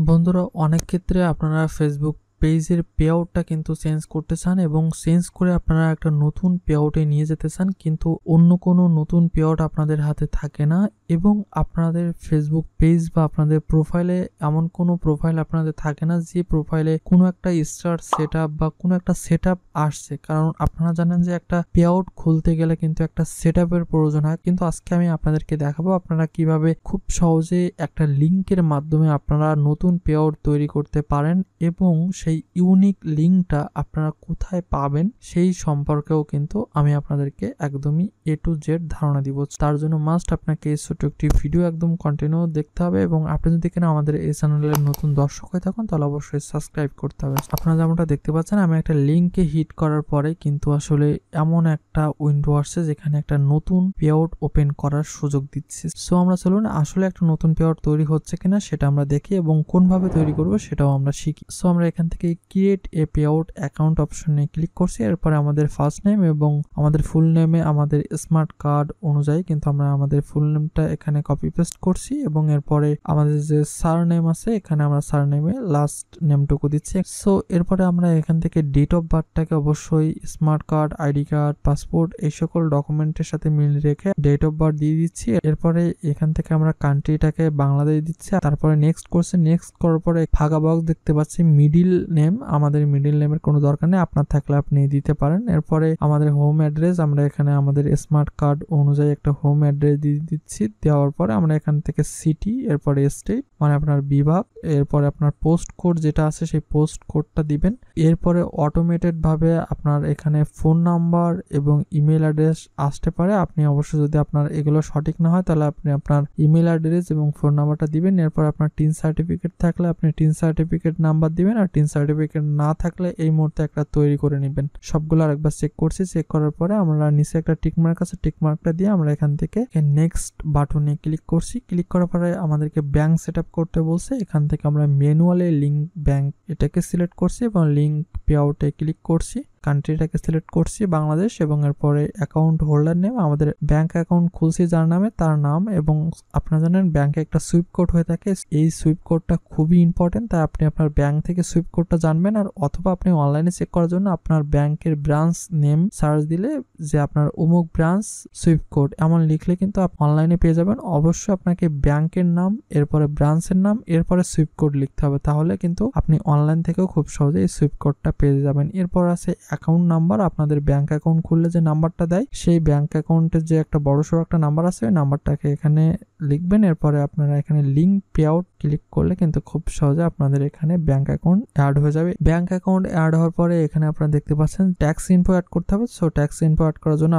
বন্ধুরা, অনেক ক্ষেত্রে আপনারা ফেসবুক পেজের পেআউটটা কিন্তু চেঞ্জ করতে চান এবং চেঞ্জ করে আপনারা একটা নতুন পেআউটে নিয়ে যেতে চান, কিন্তু অন্য কোনো নতুন পেআউট আপনাদের হাতে থাকে না এবং আপনাদের ফেসবুক পেজ বা আপনাদের প্রোফাইলে এমন কোনো প্রোফাইল আপনাদের থাকে না যে প্রোফাইলে কোনো একটা স্টার সেটআপ বা কোনো একটা সেটআপ আসছে। কারণ আপনারা জানেন যে একটা পেআউট খুলতে গেলে কিন্তু একটা সেটআপের প্রয়োজন হয়, কিন্তু আজকে আমি আপনাদেরকে দেখাবো আপনারা কিভাবে খুব সহজে একটা লিংকের মাধ্যমে আপনারা নতুন পেআউট তৈরি করতে পারেন এবং সেই ইউনিক লিঙ্কটা আপনারা কোথায় পাবেন সেই সম্পর্কেও কিন্তু আমি আপনাদেরকে একদমই A to Z ধারণা দিব। তার জন্য মাস্ট আপনাকে এই ছোট্ট একটি ভিডিও একদম কন্টিনিউ দেখতে হবে এবং আপনি যদি কিনা আমাদের এই চ্যানেলের নতুন দর্শক হয়ে থাকেন তাহলে অবশ্যই সাবস্ক্রাইব করতে হবে। আপনারা যেমনটা দেখতে পাচ্ছেন, আমি একটা লিঙ্কে হিট করার পরে কিন্তু আসলে এমন একটা উইন্ডো আসছে যেখানে একটা নতুন পেআউট ওপেন করার সুযোগ দিচ্ছে। সো আমরা চলুন আসলে একটা নতুন পেআউট তৈরি হচ্ছে কিনা সেটা আমরা দেখি এবং কোনভাবে তৈরি করব সেটাও আমরা শিখি। সো আমরা এখান থেকে ক্রিয়েট এ পেআউট অ্যাকাউন্ট অপশনে ক্লিক করছি। এরপরে আমাদের ফার্স্ট নেম এবং আমাদের ফুল নেমে আমাদের স্মার্ট কার্ড অনুযায়ী কিন্তু আমরা আমাদের ফুল নেমটা এখানে কপি পেস্ট করছি এবং এরপরে আমাদের যে সার নেম আছে এখানে আমরা সার নেমে লাস্ট নেমটুকু দিচ্ছি। সো এরপরে আমরা এখান থেকে ডেট অফ বার্থটাকে অবশ্যই smart card, ID card, passport এই সকল ডকুমেন্টের সাথে মিল রেখে ডেট অফ বার্থ দিয়ে দিচ্ছি। এরপরে এখান থেকে আমরা কান্ট্রিটাকে বাংলাদেশ দিচ্ছি। তারপরে নেক্সট করছি। নেক্সট করার পরে ফাঁকা বক্স দেখতে পাচ্ছি মিডিল নেম। আমাদের মিডিল নেমের কোনো দরকার নেই, আপনার থাকলে আপনি দিতে পারেন। এরপরে আমাদের হোম অ্যাড্রেস আমরা এখানে আমাদের স্মার্ট কার্ড অনুযায়ী একটা হোম অ্যাড্রেস দিয়ে দিচ্ছি। দেওয়ার পরে আমরা এখান থেকে সিটি, এরপরে স্টেট মানে আপনার বিভাগ, এরপরে আপনার পোস্ট কোড যেটা আছে সেই পোস্ট কোডটা দিবেন। এরপরে অটোমেটেড ভাবে আপনার এখানে ফোন নাম্বার এবং ইমেল অ্যাড্রেস আসতে পারে। আপনি অবশ্যই যদি আপনার এগুলো সঠিক না হয় তাহলে আপনি আপনার ইমেল অ্যাড্রেস এবং ফোন নাম্বারটা দিবেন। এরপর আপনার টিন সার্টিফিকেট থাকলে আপনি টিন সার্টিফিকেট নাম্বার দিবেন, আর টিন সার্টিফিকেট না থাকলে এই মুহূর্তে একটা তৈরি করে নেবেন। সবগুলো আরেকবার চেক করছি। চেক করার পরে আমরা নিচে একটা টিক মার্ক আছে, টিক মার্কটা দিয়ে আমরা এখান থেকে নেক্সট বাটনে ক্লিক করছি। ক্লিক করার পরে আমাদেরকে ব্যাংক সেট আপ করতে বলছে। এখান থেকে আমরা ম্যানুয়ালি লিঙ্ক ব্যাংক এটাকে সিলেক্ট করছি এবং লিঙ্ক পেআউটে ক্লিক করছি। কান্ট্রিটাকে সিলেক্ট করছি বাংলাদেশ এবং এরপরে অ্যাকাউন্ট হোল্ডার নেম আমাদের ব্যাংক অ্যাকাউন্ট খুলছি যার নামে তার নাম, এবং আপনারা জানেন ব্যাংকে একটা সুইপ কোড হয়ে থাকে। এই সুইপ কোডটা খুবই ইম্পর্টেন্ট, তাই আপনি আপনার ব্যাংক থেকে সুইপ কোডটা জানবেন। আর অথবা আপনি অনলাইনে চেক করার জন্য আপনার ব্যাংকের ব্রাঞ্চ নেম সার্চ দিলে যে আপনার অমুক ব্রাঞ্চ সুইপ কোড এমন লিখলে কিন্তু আপনি অনলাইনে পেয়ে যাবেন। অবশ্যই আপনাকে ব্যাংকের নাম, এরপরে ব্রাঞ্চের নাম, এরপরে সুইপ কোড লিখতে হবে, তাহলে কিন্তু আপনি অনলাইন থেকেও খুব সহজে এই সুইপ কোডটা পেয়ে যাবেন। এরপর আছে অ্যাকাউন্ট নাম্বার। আপনাদের ব্যাংক অ্যাকাউন্ট খুললে যে নাম্বারটা দেয় সেই ব্যাংক অ্যাকাউন্টের যে একটা বড়সড় একটা নাম্বার আছে ওই নাম্বারটাকে এখানে লিখবেন। এরপরে আপনারা এখানে লিঙ্ক পেআউট ক্লিক করলে কিন্তু খুব সহজে আপনাদের এখানে ব্যাংক অ্যাকাউন্ট অ্যাড হয়ে যাবে। ব্যাংক অ্যাকাউন্ট অ্যাড হওয়ার পরে এখানে আপনারা দেখতে পাচ্ছেন ট্যাক্স ইনফো অ্যাড করতে হবে। সো ট্যাক্স ইনফো অ্যাড করার জন্য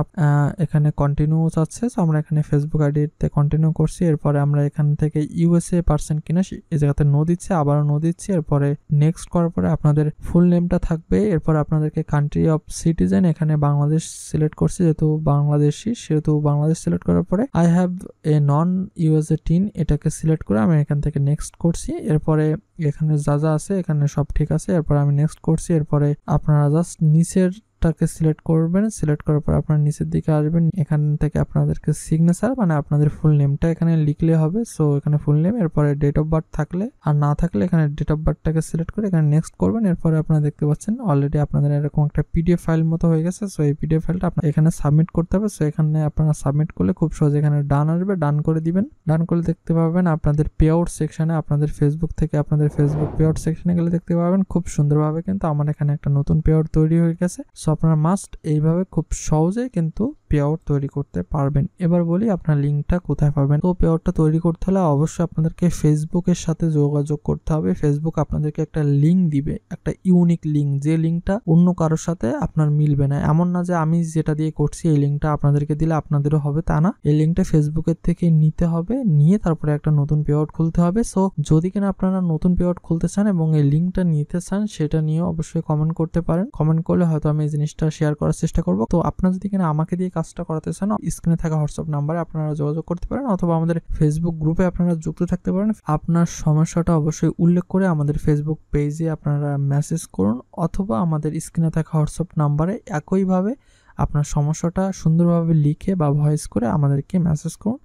এখানে কন্টিনিউ আছে। সো আমরা এখানে ফেসবুক আইডিতে কন্টিনিউ করছি। এরপরে আমরা এখান থেকে ইউএসএ পার্সেন্ট কিনা এই জায়গাতে নো দিচ্ছি, আবারও নো দিচ্ছি। এরপরে নেক্সট করার পরে আপনাদের ফুল নেমটা থাকবে। এরপর আপনাদেরকে কান্ট্রি অফ সিটিজেন এখানে বাংলাদেশ সিলেক্ট করছি, যেহেতু বাংলাদেশি সেহেতু বাংলাদেশ সিলেক্ট করার পরে I have a non USA tin এটাকে সিলেক্ট করে আমি এখান থেকে নেক্সট করছি। এরপরে এখানে যা যা আছে এখানে সব ঠিক আছে। এরপর আমি নেক্সট করছি। এরপরে আপনারা জাস্ট নিচেরটাকে সিলেক্ট করবেন। সিলেক্ট করার পর আপনারা নিচের দিকে আসবেন। এখান থেকে আপনাদেরকে সিগনেচার মানে আপনাদের ফুল নেমটা এখানে লিখলে হবে। সো এখানে ফুল নেম, এরপরে ডেট অফ বার্থ থাকলে আর না থাকলে এখানে ডেট অফ বার্থটাকে সিলেক্ট করে এখানে নেক্সট করবেন। এরপরে আপনারা দেখতে পাচ্ছেন অলরেডি আপনাদের এরকম একটা পিডিএফ ফাইল মতো হয়ে গেছে। সো এই পিডিএফ ফাইলটা আপনার এখানে সাবমিট করতে হবে। সো এখানে আপনারা সাবমিট করলে খুব সহজে এখানে ডান আসবে, ডান করে দিবেন। ডান করলে দেখতে পাবেন আপনাদের পেআউট সেকশনে, আপনাদের ফেসবুক থেকে আপনাদের ফেসবুক পেআউট সেকশনে গেলে দেখতে পাবেন খুব সুন্দরভাবে কিন্তু আমার এখানে একটা নতুন পেআউট তৈরি হয়ে গেছে। সো আপনারা মাস্ট এইভাবে খুব সহজে কিন্তু পেআউট তৈরি করতে পারবেন। এবার বলি আপনার লিঙ্কটা কোথায় পাবেন। তো পেআউটটা তৈরি করতে হলে অবশ্যই আপনাদেরকে ফেসবুকের সাথে যোগাযোগ করতে হবে। ফেসবুক আপনাদেরকে একটা লিঙ্ক দিবে, একটা ইউনিক লিঙ্ক, যে লিঙ্কটা অন্য কারোর সাথে আপনার মিলবে না। এমন না যে আমি যেটা দিয়ে করছি এই লিঙ্কটা আপনাদেরকে দিলে আপনাদেরও হবে, তা না। এই লিঙ্কটা ফেসবুকের থেকে নিতে হবে, নিয়ে তারপরে একটা নতুন পেআউট খুলতে হবে। সো যদি কিনা আপনারা নতুন পেআউট খুলতে চান এবং এই লিঙ্কটা নিতে চান সেটা নিয়ে অবশ্যই কমেন্ট করতে পারেন। কমেন্ট করলে হয়তো আমি এই জিনিসটা শেয়ার করার চেষ্টা করব। তো আপনারা যদি কিনা আমাকে দিয়ে কাজটা করাতে চান স্ক্রিনে থাকা হোয়াটসঅ্যাপ নাম্বারে আপনারা যোগাযোগ করতে পারেন, অথবা আমাদের ফেসবুক গ্রুপে আপনারা যুক্ত থাকতে পারেন। আপনার সমস্যাটা অবশ্যই উল্লেখ করে আমাদের ফেসবুক পেজে আপনারা মেসেজ করুন, অথবা আমাদের স্ক্রিনে থাকা হোয়াটসঅ্যাপ নাম্বারে একইভাবে আপনার সমস্যাটা সুন্দরভাবে লিখে বা ভয়েস করে আমাদেরকে মেসেজ করুন।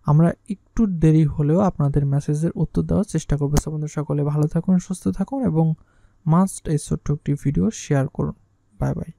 আমরা একটু দেরি হলেও আপনাদের মেসেজের উত্তর দেওয়ার চেষ্টা করবো। সো বন্ধুরা সকলে ভালো থাকুন, সুস্থ থাকুন এবং মাস্ট এই ছোট্ট একটি ভিডিও শেয়ার করুন। Bye bye.